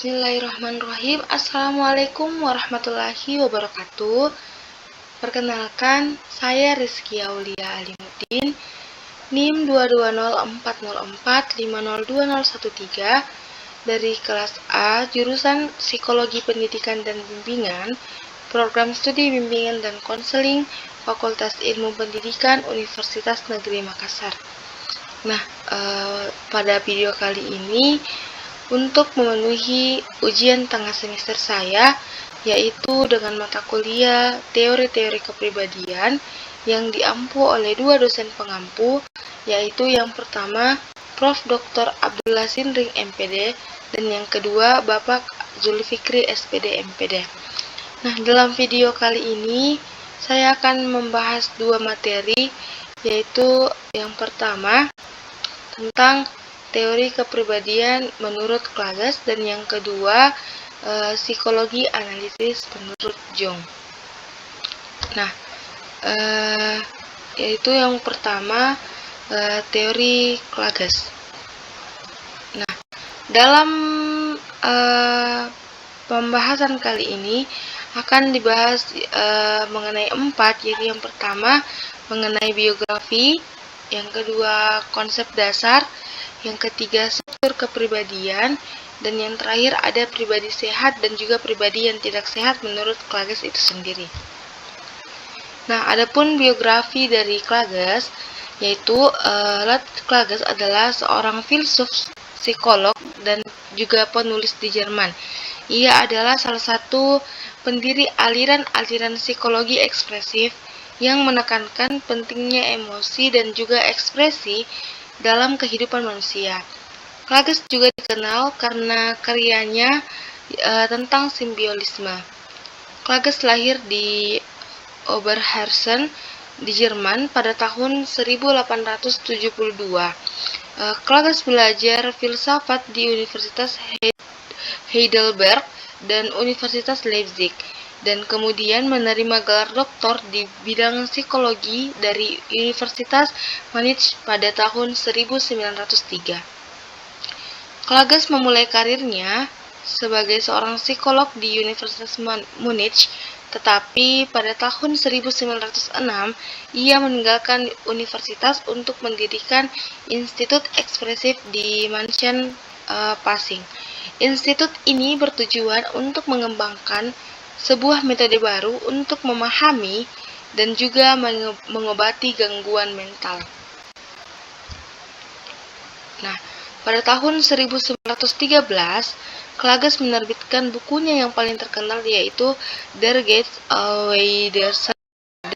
Bismillahirrahmanirrahim. Assalamualaikum warahmatullahi wabarakatuh. Perkenalkan, saya Rizky Aulia Alimuddin, NIM 22040450213 dari kelas A, jurusan Psikologi Pendidikan dan Bimbingan, Program Studi Bimbingan dan Konseling, Fakultas Ilmu Pendidikan, Universitas Negeri Makassar. Nah, pada video kali ini, untuk memenuhi ujian tengah semester saya, yaitu dengan mata kuliah teori-teori kepribadian yang diampu oleh dua dosen pengampu, yaitu yang pertama Prof. Dr. Abdullah Sindring MPD dan yang kedua Bapak Zulfikri SPD MPD. Nah, dalam video kali ini saya akan membahas dua materi, yaitu yang pertama tentang teori kepribadian menurut Klages dan yang kedua psikologi analisis menurut Jung. Nah, yaitu yang pertama teori Klages. Nah, dalam pembahasan kali ini akan dibahas mengenai 4, yaitu yang pertama mengenai biografi, yang kedua konsep dasar, yang ketiga struktur kepribadian, dan yang terakhir ada pribadi sehat dan juga pribadi yang tidak sehat menurut Klages itu sendiri. Nah, adapun biografi dari Klages, yaitu Klages adalah seorang filsuf, psikolog, dan juga penulis di Jerman. Ia adalah salah satu pendiri aliran-aliran psikologi ekspresif yang menekankan pentingnya emosi dan juga ekspresi dalam kehidupan manusia. Klages juga dikenal karena karyanya tentang simbiolisme. Klages lahir di Oberhausen di Jerman pada tahun 1872. Klages belajar filsafat di Universitas Heidelberg dan Universitas Leipzig, dan kemudian menerima gelar doktor di bidang psikologi dari Universitas Munich pada tahun 1903. Klages memulai karirnya sebagai seorang psikolog di Universitas Munich, tetapi pada tahun 1906 ia meninggalkan universitas untuk mendirikan Institut Ekspresif di München, Passing. Institut ini bertujuan untuk mengembangkan sebuah metode baru untuk memahami dan juga mengobati gangguan mental. Nah, pada tahun 1913, Klages menerbitkan bukunya yang paling terkenal, yaitu Der Geist wider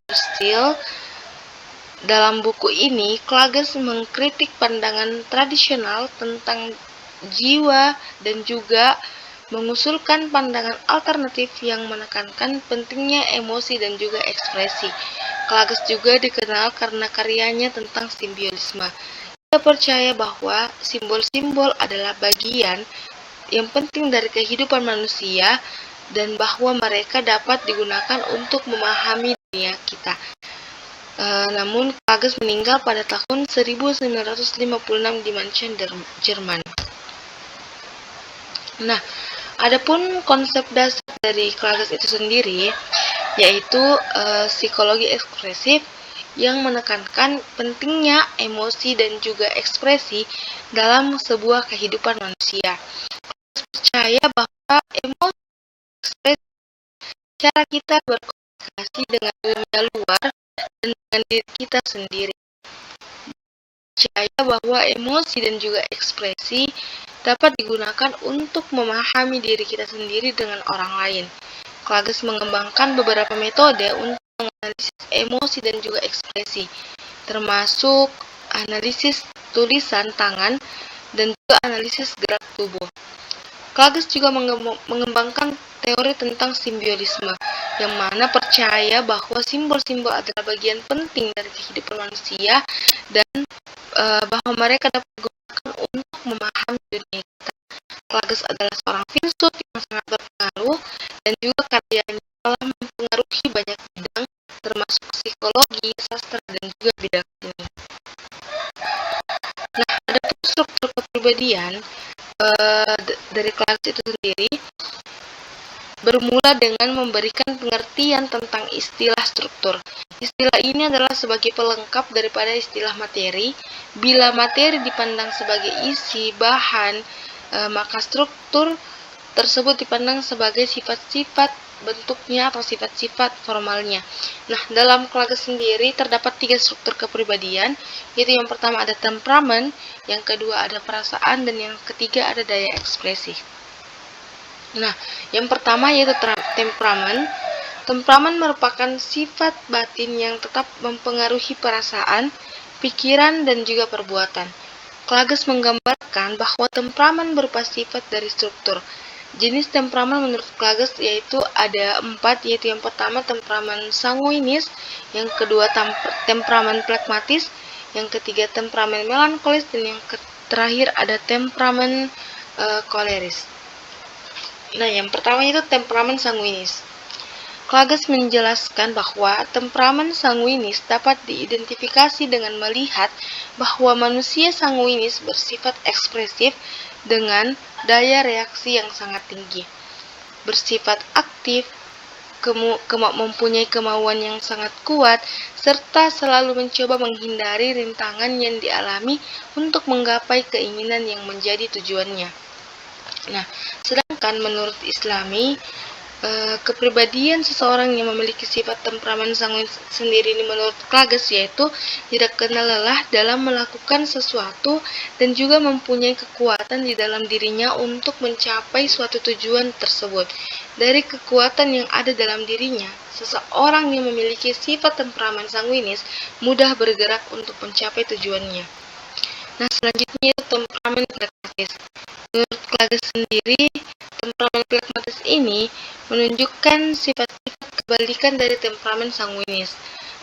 Stil. Dalam buku ini, Klages mengkritik pandangan tradisional tentang jiwa dan juga mengusulkan pandangan alternatif yang menekankan pentingnya emosi dan juga ekspresi. Klages juga dikenal karena karyanya tentang simbiolisme. Ia percaya bahwa simbol-simbol adalah bagian yang penting dari kehidupan manusia dan bahwa mereka dapat digunakan untuk memahami dunia kita. Namun Klages meninggal pada tahun 1956 di München, Jerman. Nah, adapun konsep dasar dari Klages itu sendiri, yaitu psikologi ekspresif yang menekankan pentingnya emosi dan juga ekspresi dalam sebuah kehidupan manusia. Klages percaya bahwa emosi ekspresi cara kita berkomunikasi dengan dunia luar dan dengan diri kita sendiri. Percaya bahwa emosi dan juga ekspresi dapat digunakan untuk memahami diri kita sendiri dengan orang lain. Klages mengembangkan beberapa metode untuk menganalisis emosi dan juga ekspresi, termasuk analisis tulisan tangan dan juga analisis gerak tubuh. Klages juga mengembangkan teori tentang simbiolisme, yang mana percaya bahwa simbol-simbol adalah bagian penting dari kehidupan manusia dan bahwa mereka dapat digunakan untuk memahami dunia kita. Klages adalah seorang filsuf yang sangat berpengaruh dan juga karyanya telah mempengaruhi banyak bidang, termasuk psikologi, sastra, dan juga bidang seni. Nah, adapun struktur kepribadian, dari kelas itu sendiri bermula dengan memberikan pengertian tentang istilah struktur. Istilah ini adalah sebagai pelengkap daripada istilah materi. Bila materi dipandang sebagai isi, bahan, maka struktur tersebut dipandang sebagai sifat-sifat bentuknya atau sifat-sifat formalnya. Nah, dalam Klages sendiri terdapat 3 struktur kepribadian, yaitu yang pertama ada temperamen, yang kedua ada perasaan, dan yang ketiga ada daya ekspresi. Nah, yang pertama yaitu temperamen. Temperamen merupakan sifat batin yang tetap mempengaruhi perasaan, pikiran, dan juga perbuatan. Klages menggambarkan bahwa temperamen berupa sifat dari struktur. Jenis temperamen menurut Klages yaitu ada 4, yaitu yang pertama temperamen sanguinis, yang kedua temperamen plekmatis, yang ketiga temperamen melankolis, dan yang terakhir ada temperamen koleris. Nah, yang pertama itu temperamen sanguinis. Klages menjelaskan bahwa temperamen sanguinis dapat diidentifikasi dengan melihat bahwa manusia sanguinis bersifat ekspresif dengan daya reaksi yang sangat tinggi, bersifat aktif, mempunyai kemauan yang sangat kuat, serta selalu mencoba menghindari rintangan yang dialami untuk menggapai keinginan yang menjadi tujuannya. Nah, sedangkan menurut Islami, kepribadian seseorang yang memiliki sifat temperamen sanguin sendiri ini menurut Klages yaitu tidak kenal lelah dalam melakukan sesuatu dan juga mempunyai kekuatan di dalam dirinya untuk mencapai suatu tujuan tersebut. Dari kekuatan yang ada dalam dirinya, seseorang yang memiliki sifat temperamen sanguinis mudah bergerak untuk mencapai tujuannya. Nah, selanjutnya temperamen plekmatis. Menurut Klages sendiri, temperamen plekmatis ini menunjukkan sifat-sifat kebalikan dari temperamen sanguinis.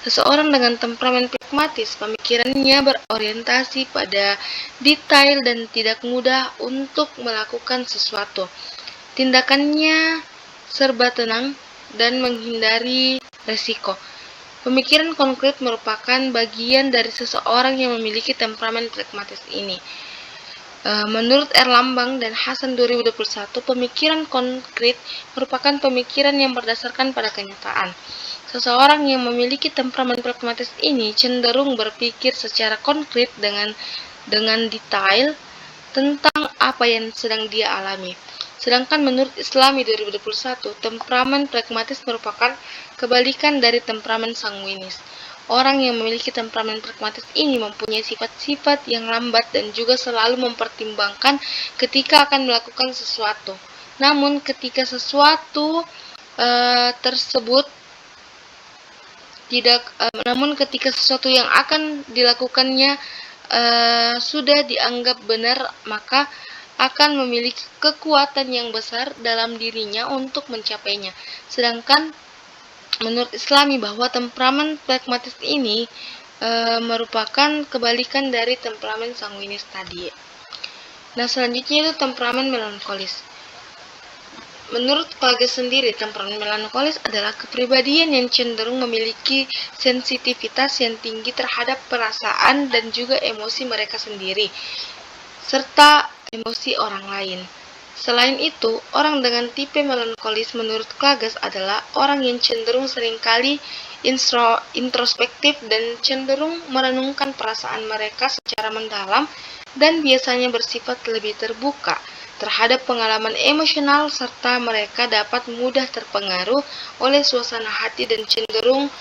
Seseorang dengan temperamen plekmatis, pemikirannya berorientasi pada detail dan tidak mudah untuk melakukan sesuatu. Tindakannya serba tenang dan menghindari resiko. Pemikiran konkret merupakan bagian dari seseorang yang memiliki temperamen plekmatis ini. Menurut Erlambang dan Hasan 2021, pemikiran konkret merupakan pemikiran yang berdasarkan pada kenyataan. Seseorang yang memiliki temperamen pragmatis ini cenderung berpikir secara konkret dengan detail tentang apa yang sedang dia alami. Sedangkan menurut Islami 2021, temperamen pragmatis merupakan kebalikan dari temperamen sanguinis. Orang yang memiliki temperamen pragmatis ini mempunyai sifat-sifat yang lambat dan juga selalu mempertimbangkan ketika akan melakukan sesuatu. Namun ketika sesuatu ketika sesuatu yang akan dilakukannya sudah dianggap benar, maka akan memiliki kekuatan yang besar dalam dirinya untuk mencapainya. Sedangkan menurut Islami bahwa temperamen pragmatis ini merupakan kebalikan dari temperamen sanguinis tadi. Nah, selanjutnya itu temperamen melankolis. Menurut Klages sendiri, temperamen melankolis adalah kepribadian yang cenderung memiliki sensitivitas yang tinggi terhadap perasaan dan juga emosi mereka sendiri, serta emosi orang lain. Selain itu, orang dengan tipe melankolis menurut Klages adalah orang yang cenderung seringkali introspektif dan cenderung merenungkan perasaan mereka secara mendalam dan biasanya bersifat lebih terbuka terhadap pengalaman emosional, serta mereka dapat mudah terpengaruh oleh suasana hati dan cenderung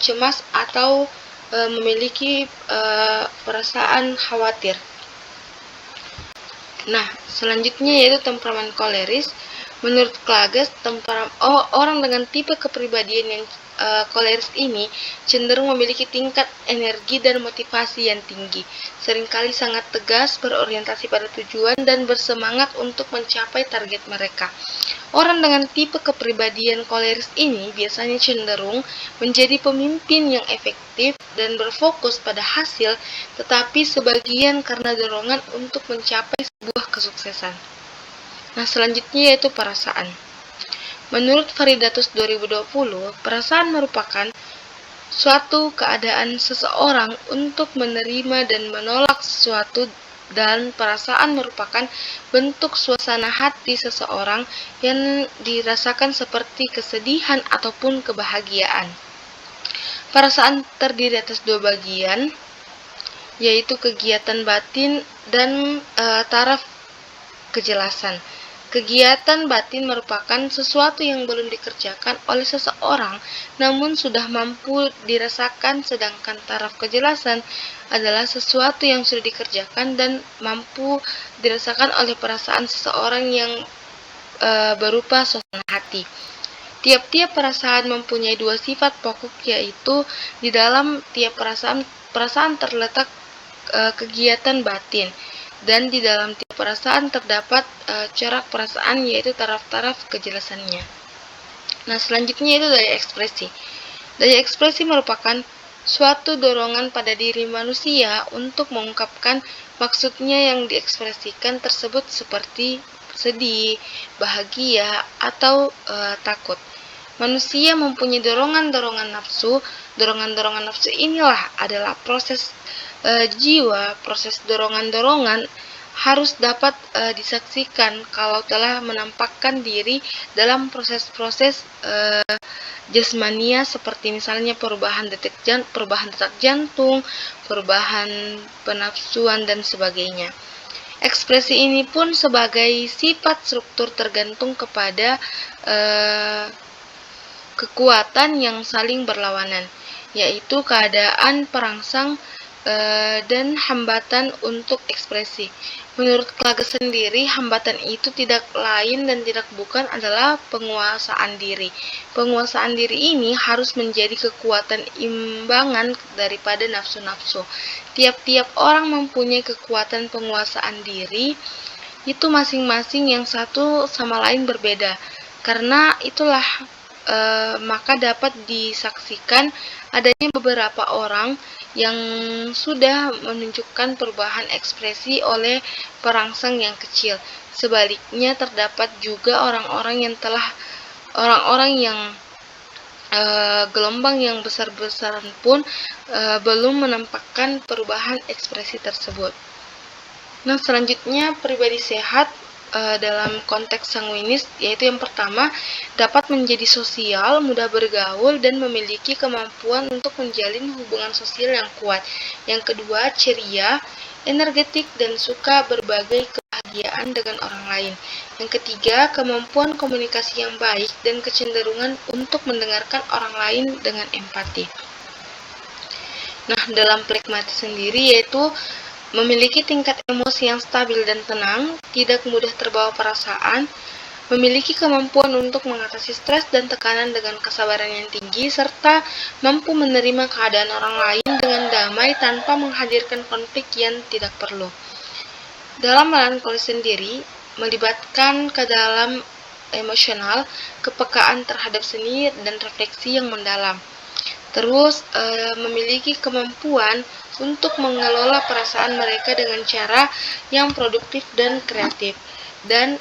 cemas atau memiliki perasaan khawatir. Nah, selanjutnya yaitu temperamen koleris. Menurut Klages, orang dengan tipe kepribadian yang koleris ini cenderung memiliki tingkat energi dan motivasi yang tinggi, seringkali sangat tegas, berorientasi pada tujuan, dan bersemangat untuk mencapai target mereka. Orang dengan tipe kepribadian koleris ini biasanya cenderung menjadi pemimpin yang efektif dan berfokus pada hasil, tetapi sebagian karena dorongan untuk mencapai sebuah kesuksesan. Nah, selanjutnya yaitu perasaan. Menurut Faridatus 2020, perasaan merupakan suatu keadaan seseorang untuk menerima dan menolak sesuatu dan perasaan merupakan bentuk suasana hati seseorang yang dirasakan seperti kesedihan ataupun kebahagiaan. Perasaan terdiri atas dua bagian, yaitu kegiatan batin dan taraf kejelasan. Kegiatan batin merupakan sesuatu yang belum dikerjakan oleh seseorang namun sudah mampu dirasakan, sedangkan taraf kejelasan adalah sesuatu yang sudah dikerjakan dan mampu dirasakan oleh perasaan seseorang yang berupa suasana hati. Tiap-tiap perasaan mempunyai dua sifat pokok, yaitu di dalam tiap perasaan terletak kegiatan batin, dan di dalam tiap perasaan terdapat corak perasaan, yaitu taraf-taraf kejelasannya. Nah, selanjutnya itu daya ekspresi. Daya ekspresi merupakan suatu dorongan pada diri manusia untuk mengungkapkan maksudnya yang diekspresikan tersebut, seperti sedih, bahagia, atau takut. Manusia mempunyai dorongan-dorongan nafsu. Dorongan-dorongan nafsu inilah adalah proses jiwa. Proses dorongan-dorongan harus dapat disaksikan kalau telah menampakkan diri dalam proses-proses jasmania, seperti misalnya perubahan detak jantung, perubahan penafsuan, dan sebagainya. Ekspresi ini pun sebagai sifat struktur tergantung kepada kekuatan yang saling berlawanan, yaitu keadaan perangsang dan hambatan untuk ekspresi. Menurut Klages sendiri, hambatan itu tidak lain dan tidak bukan adalah penguasaan diri. Penguasaan diri ini harus menjadi kekuatan imbangan daripada nafsu-nafsu. Tiap-tiap orang mempunyai kekuatan penguasaan diri, itu masing-masing yang satu sama lain berbeda. Karena itulah maka dapat disaksikan adanya beberapa orang yang sudah menunjukkan perubahan ekspresi oleh perangsang yang kecil. Sebaliknya, terdapat juga orang-orang yang gelombang yang besar-besaran pun belum menampakkan perubahan ekspresi tersebut. Nah, selanjutnya pribadi sehat dalam konteks sanguinis, yaitu yang pertama, dapat menjadi sosial, mudah bergaul, dan memiliki kemampuan untuk menjalin hubungan sosial yang kuat. Yang kedua, ceria, energetik, dan suka berbagai kebahagiaan dengan orang lain. Yang ketiga, kemampuan komunikasi yang baik dan kecenderungan untuk mendengarkan orang lain dengan empati. Nah, dalam pragmatis sendiri, yaitu memiliki tingkat emosi yang stabil dan tenang, tidak mudah terbawa perasaan, memiliki kemampuan untuk mengatasi stres dan tekanan dengan kesabaran yang tinggi, serta mampu menerima keadaan orang lain dengan damai tanpa menghadirkan konflik yang tidak perlu. Dalam melankoli sendiri, melibatkan ke dalam emosional, kepekaan terhadap seni, dan refleksi yang mendalam. Terus, memiliki kemampuan untuk mengelola perasaan mereka dengan cara yang produktif dan kreatif, dan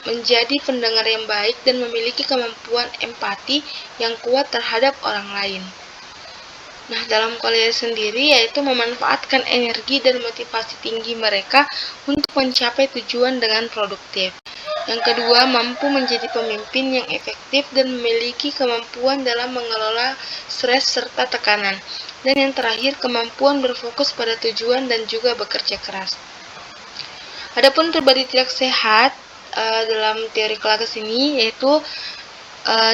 menjadi pendengar yang baik dan memiliki kemampuan empati yang kuat terhadap orang lain. Nah, dalam kuliah sendiri, yaitu memanfaatkan energi dan motivasi tinggi mereka untuk mencapai tujuan dengan produktif. Yang kedua, mampu menjadi pemimpin yang efektif dan memiliki kemampuan dalam mengelola stres serta tekanan. Dan yang terakhir, kemampuan berfokus pada tujuan dan juga bekerja keras. Adapun pribadi tidak sehat dalam teori Klages ini, yaitu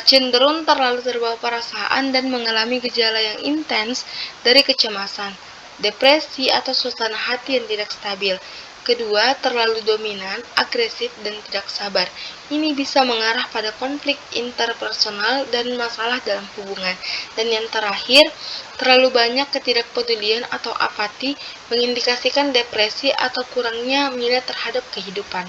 cenderung terlalu terbawa perasaan dan mengalami gejala yang intens dari kecemasan, depresi, atau suasana hati yang tidak stabil. Kedua, terlalu dominan, agresif, dan tidak sabar. Ini bisa mengarah pada konflik interpersonal dan masalah dalam hubungan. Dan yang terakhir, terlalu banyak ketidakpedulian atau apati mengindikasikan depresi atau kurangnya minat terhadap kehidupan.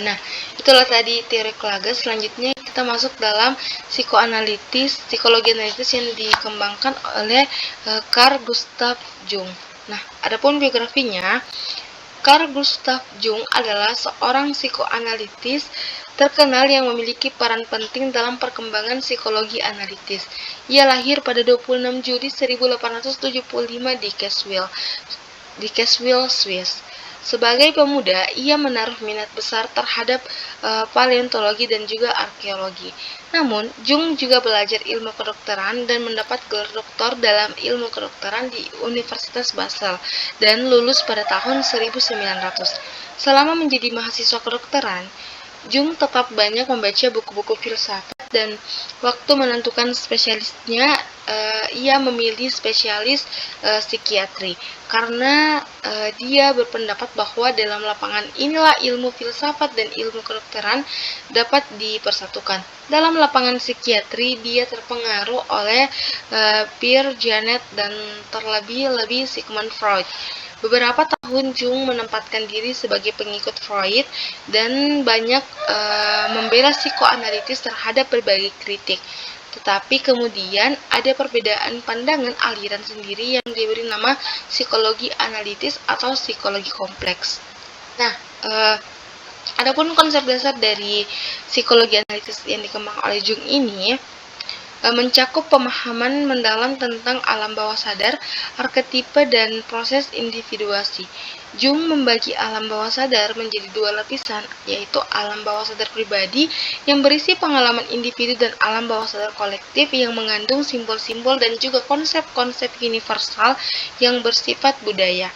Nah, itulah tadi teori Klages. Selanjutnya kita masuk dalam psikologi analitis yang dikembangkan oleh Carl Gustav Jung. Nah, adapun biografinya, Carl Gustav Jung adalah seorang psikoanalitis terkenal yang memiliki peran penting dalam perkembangan psikologi analitis. Ia lahir pada 26 Juli 1875 di Caswell, Swiss. Sebagai pemuda, ia menaruh minat besar terhadap paleontologi dan juga arkeologi. Namun, Jung juga belajar ilmu kedokteran dan mendapat gelar doktor dalam ilmu kedokteran di Universitas Basel dan lulus pada tahun 1900. Selama menjadi mahasiswa kedokteran, Jung tetap banyak membaca buku-buku filsafat dan waktu menentukan spesialisnya ia memilih spesialis psikiatri karena dia berpendapat bahwa dalam lapangan inilah ilmu filsafat dan ilmu kedokteran dapat dipersatukan. Dalam lapangan psikiatri dia terpengaruh oleh Pierre Janet dan terlebih-lebih Sigmund Freud. Beberapa tahun Jung menempatkan diri sebagai pengikut Freud dan banyak membela psikoanalitis terhadap berbagai kritik. Tetapi kemudian ada perbedaan pandangan aliran sendiri yang diberi nama psikologi analitis atau psikologi kompleks. Nah, adapun konsep dasar dari psikologi analitis yang dikembangkan oleh Jung ini mencakup pemahaman mendalam tentang alam bawah sadar, arketipe, dan proses individuasi. Jung membagi alam bawah sadar menjadi dua lapisan, yaitu alam bawah sadar pribadi yang berisi pengalaman individu dan alam bawah sadar kolektif yang mengandung simbol-simbol dan juga konsep-konsep universal yang bersifat budaya.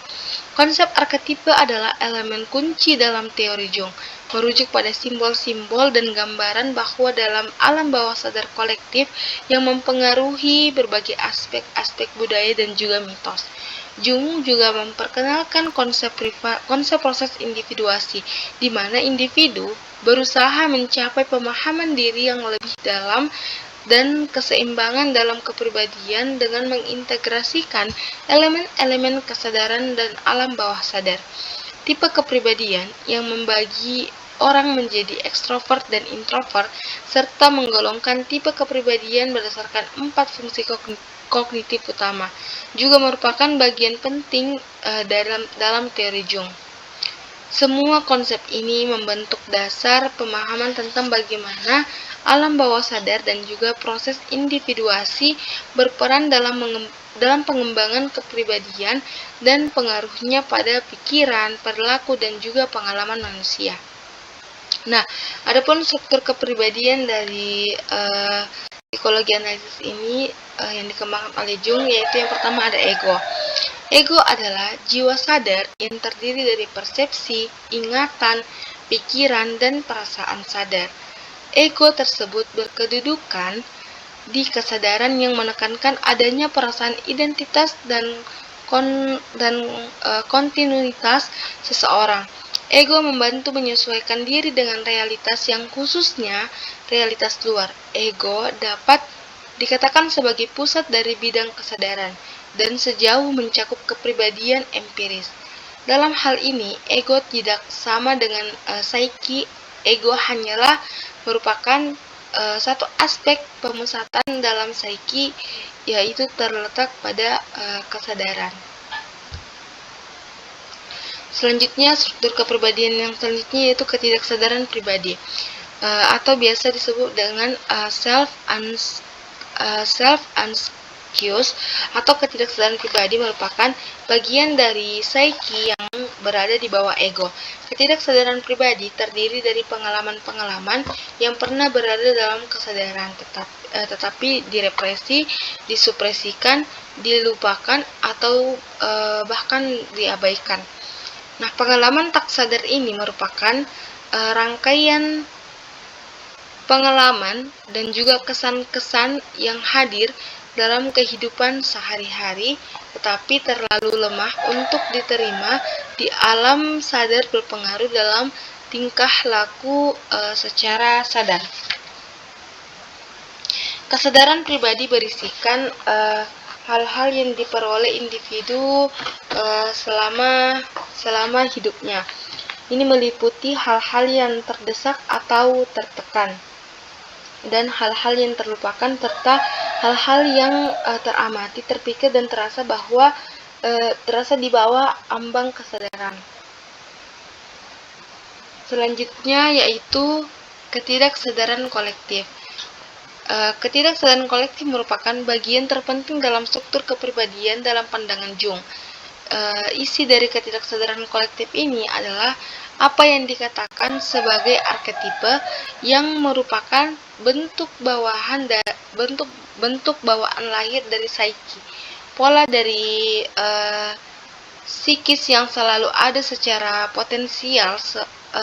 Konsep arketipe adalah elemen kunci dalam teori Jung, merujuk pada simbol-simbol dan gambaran bahwa dalam alam bawah sadar kolektif yang mempengaruhi berbagai aspek-aspek budaya dan juga mitos. Jung juga memperkenalkan konsep proses individuasi, di mana individu berusaha mencapai pemahaman diri yang lebih dalam dan keseimbangan dalam kepribadian dengan mengintegrasikan elemen-elemen kesadaran dan alam bawah sadar. Tipe kepribadian yang membagi orang menjadi ekstrovert dan introvert, serta menggolongkan tipe kepribadian berdasarkan 4 fungsi kognitif utama, juga merupakan bagian penting dalam teori Jung. Semua konsep ini membentuk dasar pemahaman tentang bagaimana alam bawah sadar dan juga proses individuasi berperan dalam pengembangan kepribadian dan pengaruhnya pada pikiran, perilaku, dan juga pengalaman manusia. Nah, adapun struktur kepribadian dari psikologi analisis ini yang dikembangkan oleh Jung, yaitu yang pertama ada ego. Ego adalah jiwa sadar yang terdiri dari persepsi, ingatan, pikiran, dan perasaan sadar. Ego tersebut berkedudukan di kesadaran yang menekankan adanya perasaan identitas dan kontinuitas seseorang. Ego membantu menyesuaikan diri dengan realitas yang khususnya realitas luar. Ego dapat dikatakan sebagai pusat dari bidang kesadaran dan sejauh mencakup kepribadian empiris. Dalam hal ini, ego tidak sama dengan psyche. Ego hanyalah merupakan satu aspek pemusatan dalam psyche, yaitu terletak pada kesadaran. Selanjutnya, struktur kepribadian yang selanjutnya yaitu ketidaksadaran pribadi, atau biasa disebut dengan self-unconscious atau ketidaksadaran pribadi merupakan bagian dari psyche yang berada di bawah ego. Ketidaksadaran pribadi terdiri dari pengalaman-pengalaman yang pernah berada dalam kesadaran tetapi direpresi, disupresikan, dilupakan, atau bahkan diabaikan. Nah, pengalaman tak sadar ini merupakan rangkaian pengalaman dan juga kesan-kesan yang hadir dalam kehidupan sehari-hari tetapi terlalu lemah untuk diterima di alam sadar, berpengaruh dalam tingkah laku secara sadar. Kesadaran pribadi berisikan hal-hal yang diperoleh individu selama hidupnya. Ini meliputi hal-hal yang terdesak atau tertekan, dan hal-hal yang terlupakan, serta hal-hal yang teramati, terpikir, dan terasa di bawah ambang kesadaran. Selanjutnya yaitu Ketidaksadaran kolektif. Ketidaksadaran kolektif merupakan bagian terpenting dalam struktur kepribadian dalam pandangan Jung. Isi dari ketidaksadaran kolektif ini adalah apa yang dikatakan sebagai arketipe yang merupakan bentuk bawaan lahir dari psyche, pola dari psikis yang selalu ada secara potensial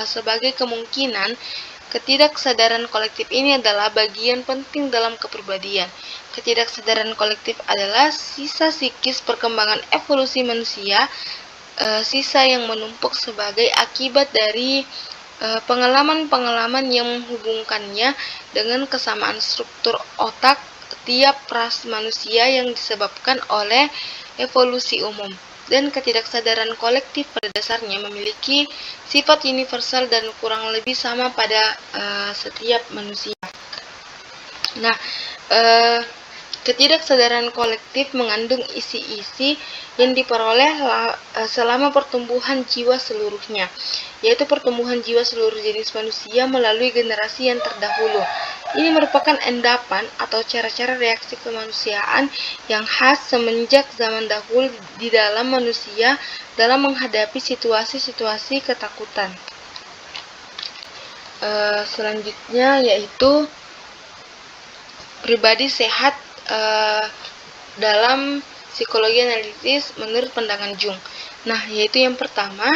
sebagai kemungkinan. Ketidaksadaran kolektif ini adalah bagian penting dalam kepribadian. Ketidaksadaran kolektif adalah sisa psikis perkembangan evolusi manusia, sisa yang menumpuk sebagai akibat dari pengalaman-pengalaman yang menghubungkannya dengan kesamaan struktur otak tiap ras manusia yang disebabkan oleh evolusi umum. Dan ketidaksadaran kolektif pada dasarnya memiliki sifat universal dan kurang lebih sama pada setiap manusia. Nah, ketidaksadaran kolektif mengandung isi-isi yang diperoleh selama pertumbuhan jiwa seluruhnya, yaitu pertumbuhan jiwa seluruh jenis manusia melalui generasi yang terdahulu. Ini merupakan endapan atau cara-cara reaksi kemanusiaan yang khas semenjak zaman dahulu di dalam manusia dalam menghadapi situasi-situasi ketakutan. Selanjutnya yaitu pribadi sehat dalam psikologi analitis menurut pandangan Jung. Nah, yaitu yang pertama,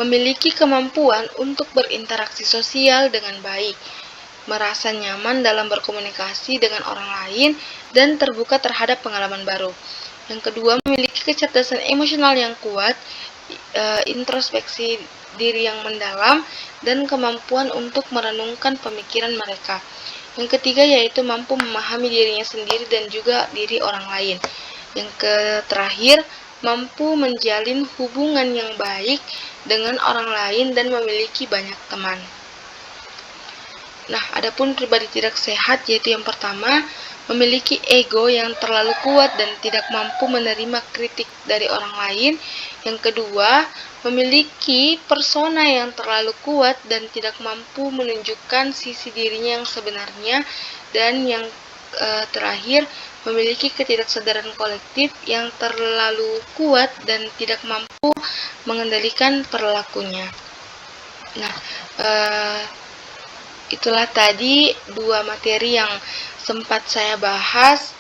memiliki kemampuan untuk berinteraksi sosial dengan baik, merasa nyaman dalam berkomunikasi dengan orang lain, dan terbuka terhadap pengalaman baru. Yang kedua, memiliki kecerdasan emosional yang kuat, introspeksi diri yang mendalam, dan kemampuan untuk merenungkan pemikiran mereka. Yang ketiga yaitu mampu memahami dirinya sendiri dan juga diri orang lain. Yang terakhir, mampu menjalin hubungan yang baik dengan orang lain dan memiliki banyak teman. Nah, adapun pribadi tidak sehat yaitu yang pertama, memiliki ego yang terlalu kuat dan tidak mampu menerima kritik dari orang lain. Yang kedua, memiliki persona yang terlalu kuat dan tidak mampu menunjukkan sisi dirinya yang sebenarnya. Dan yang terakhir, memiliki ketidaksadaran kolektif yang terlalu kuat dan tidak mampu mengendalikan perilakunya. Nah, itulah tadi dua materi yang sempat saya bahas.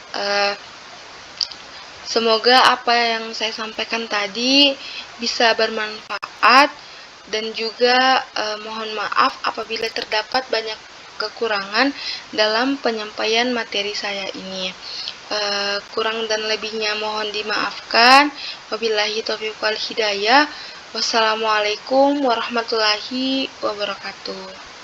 Semoga apa yang saya sampaikan tadi bisa bermanfaat dan juga mohon maaf apabila terdapat banyak kekurangan dalam penyampaian materi saya ini. Kurang dan lebihnya mohon dimaafkan. Wabillahi taufiq wal hidayah. Wassalamualaikum warahmatullahi wabarakatuh.